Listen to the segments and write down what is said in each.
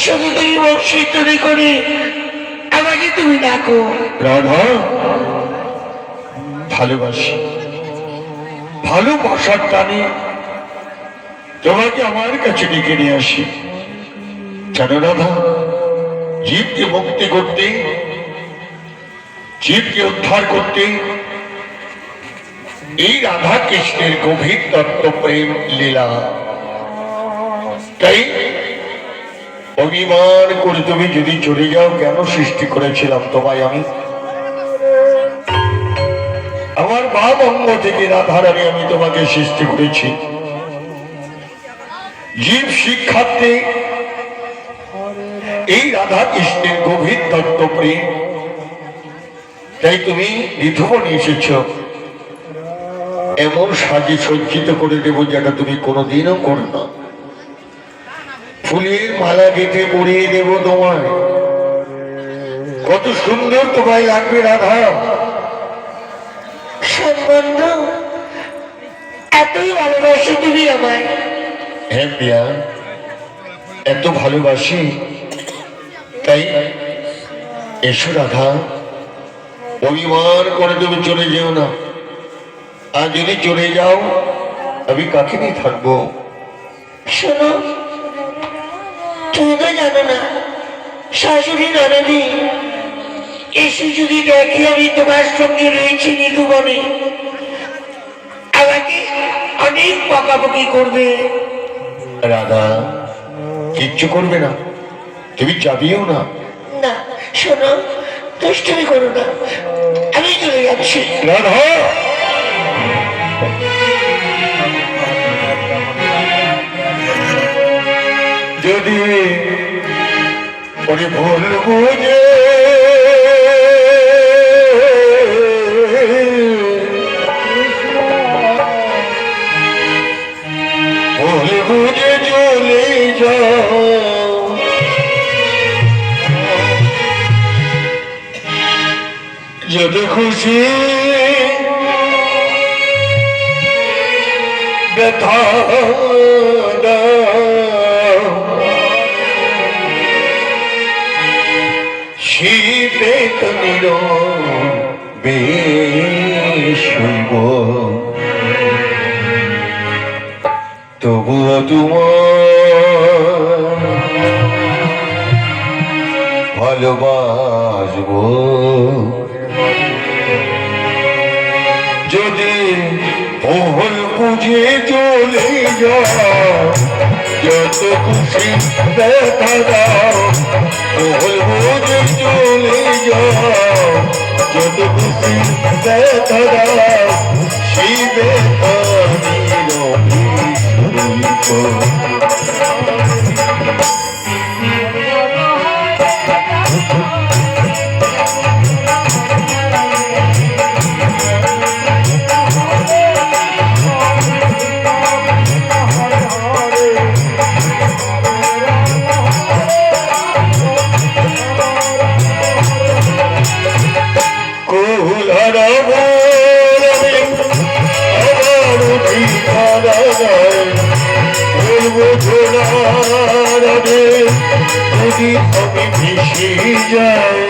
শুধু তুমি বংশী তুমি করে আমাকে তুমি ডাকো। রাধা, ভালোবাসি, ভালোবাসার টানে তোমাকে আমার কাছে ডেকে নিয়ে আসি। জানো রাধা, জীবকে মুক্তি করতে, জীবকে উদ্ধার করতে এই রাধা কৃষ্ণের গভীর তত্ত্ব প্রেম লীলা। তাই অভিমান করে তুমি যদি চলে যাও, কেন সৃষ্টি করেছিলাম তোমায় আমি? আমার বাপ অঙ্গ থেকে রাধারানী আমি তোমাকে সৃষ্টি করেছি জীব শিক্ষার্থে এই রাধা কৃষ্ণের গভীর তত্ত্ব প্রেম। তাই তুমি নিধুবনে এসেছ, এমন সাজে সজ্জিত করে দেব যেটা তুমি কোনোদিনও করো না। ফুলের মালা গেঁথে পরিয়ে দেব তোমায়, কত সুন্দর তোমায় লাগবে রাধা। সম্বন্ধ এতই ভালোবাসো তুমি আমায়? হ্যাঁ প্রিয়া, এত ভালোবাসি। তাই এসো রাধা, অভিমান করে তুমি চলে যেও না। আর যদি চলে যাও, আমি কাকে নিয়ে থাকবো? শোনো, তুমি তো জানো না, শাশুড়ি ননদি এসে যদি দেখি আমি তোমার সঙ্গে রয়েছি নিধুবনে, আমাকে অনেক বকাবকি করবে। রাধা, কিচ্ছু করবে না, তুমি যাবিও না। না শোনো, দুষ্টুমি করো না, আমি চলে যাচ্ছি। রাধা, যদি ওরে ভুল বুঝে চলে যাও, যত খুশি ব্যথা শীতে তুমির বেশ হইব, তবুও তোমার ভালোবাসব। যদি ভুল বুঝে চলে যাও, যত খুশি দেখা দাও, ভুল বুঝে চলে যাও, যত খুশি দেখা দাও, সেই ব্যথা যদি আমি ভেসে যাই,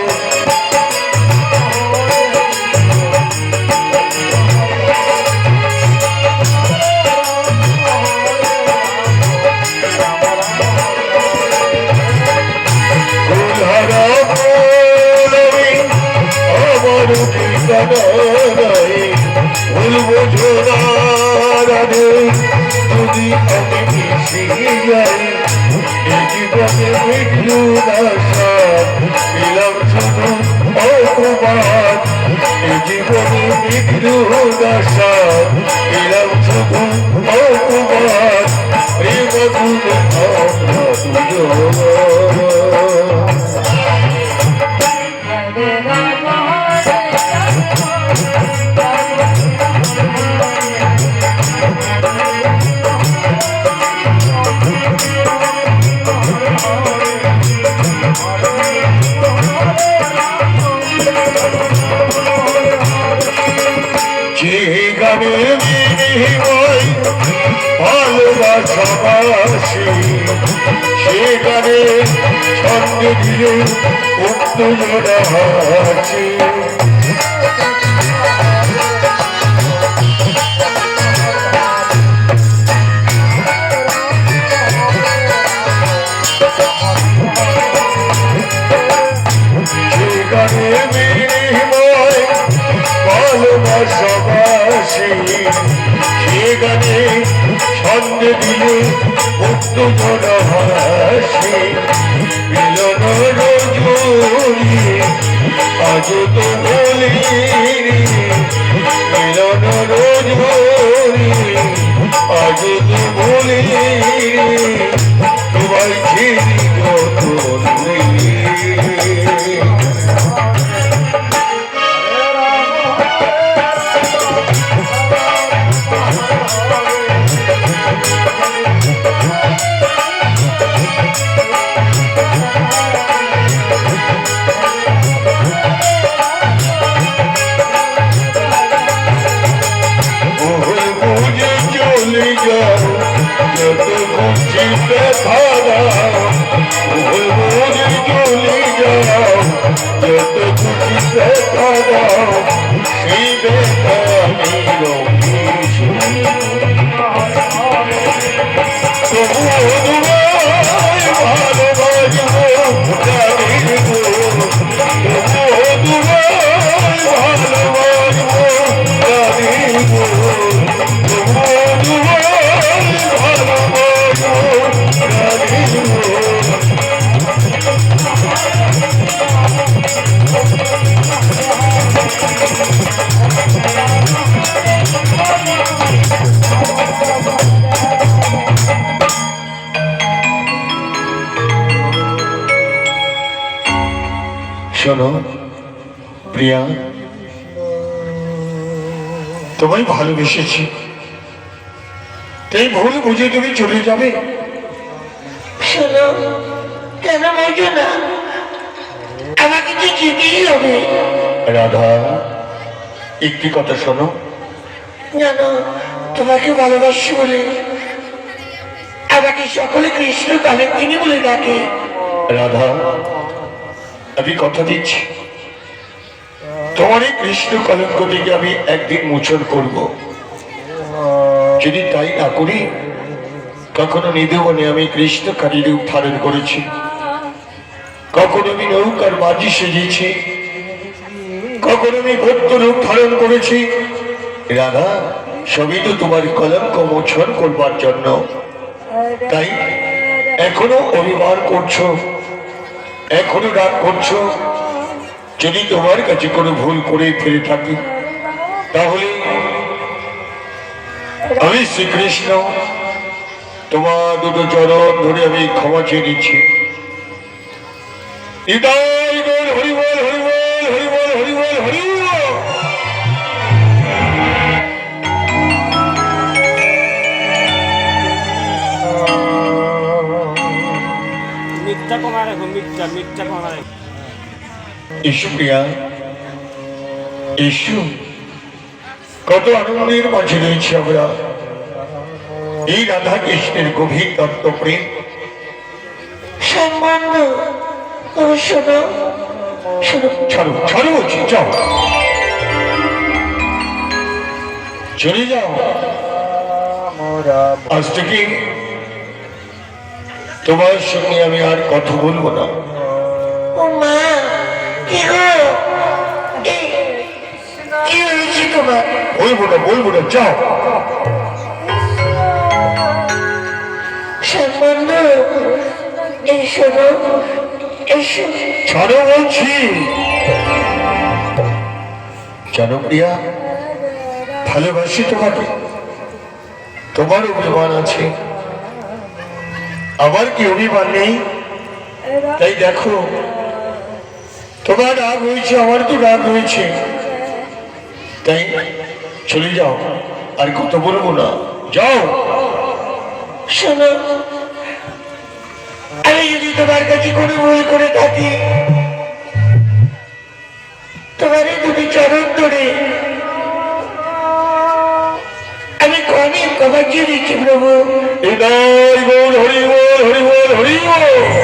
আমার ঠিকানা নাই, ভুলবো ঝোলারে যদি আমি ভেসে যাই। জীবনে মিঠু দাসাদ পেলাম শুধু অপবাদ, জীবনে মিঠু দাসাদ পেলাম শুধু অপবাদ, প্রেম গুলো আমরা দুজন। ভালোবাসাবাসী সেখানে সঙ্গে দিলে উক্ত জোড়া হাসি সেখানে বিনিময় ভালোবাসাবাসী সেখানে সঙ্গে দিলে মুক্ত জোড়া হাসি মিলন রজনী আজ তো বলি মিলন রজনী আজ তো বলি তোমার ছিলি যতন শোনো প্রিয়া তোমায় ভালোবেসেছি তাই ভুল বুঝে তুমি চলে যাবে শোনো কেন বোঝো না আমাকে তো যেতেই হবে রাধা একটি কথা শোনো জানো তোমাকে ভালোবাসি বলে আমাকে সকলে কৃষ্ণ কালেক্টিনি বলে ডাকে রাধা আমি কথা দিচ্ছি তোমার এই কৃষ্ণ কলঙ্কটিকে আমি একদিন মোচন করব যদি তাই না করি কখনো নিধবনে আমি কৃষ্ণ কালীর রূপ ধারণ করেছি কখনো আমি নৌকার মাঝি সেজেছি কখনো আমি ভক্ত রূপ ধারণ করেছি রাধা সবই তো তোমার কলঙ্ক মোচন করবার জন্য তাই এখনো অভিমান করছো এখনো রাগ করছো যদি তোমার কাছে কোনো ভুল করে ফেলে থাকি তাহলে আমি শ্রীকৃষ্ণ তোমার দুটো চরণ ধরে আমি ক্ষমা চেয়ে নিচ্ছি হৃদয় গৌর হরিবল হরিবল হরিবল হরিবল হরিবল মিথ্যা কমা রাখো মিথ্যা কমা রাখো ইসু প্রিয়া ইসু কত আনন্দের মাঝে রয়েছি আমরা এই রাধা কৃষ্ণের গভীর তত্ত্ব প্রেম সম্বন্ধ ও শোনো শোনো ছাড়ো ছাড়ো বলছি যাও চলে যাও আজ থেকে তোমার সঙ্গে আমি আর কথা বলবো না ও মা কি গো কি হয়েছে তোমার বলবো না যাও সম্বন্ধ এই শোনো এসো ছাড়ো বলছি জানো প্রিয়া ভালোবাসি তোমাকে তোমার অভিমান আছে আমার কি অভিমান নেই তাই দেখো তোমার রাগ হয়েছে আমার তো রাগ হয়েছে তাই চলে যাও আর কথা বলবো না যাও শোনো আমি যদি তোমার কাছে কোনো ভুল করে থাকি তোমার এই দুটি চরণ ধরে আমি অনেক ক্ষমা চেয়ে দিচ্ছি প্রভু হৃদয় বল হরি বল হরি বল হরি বল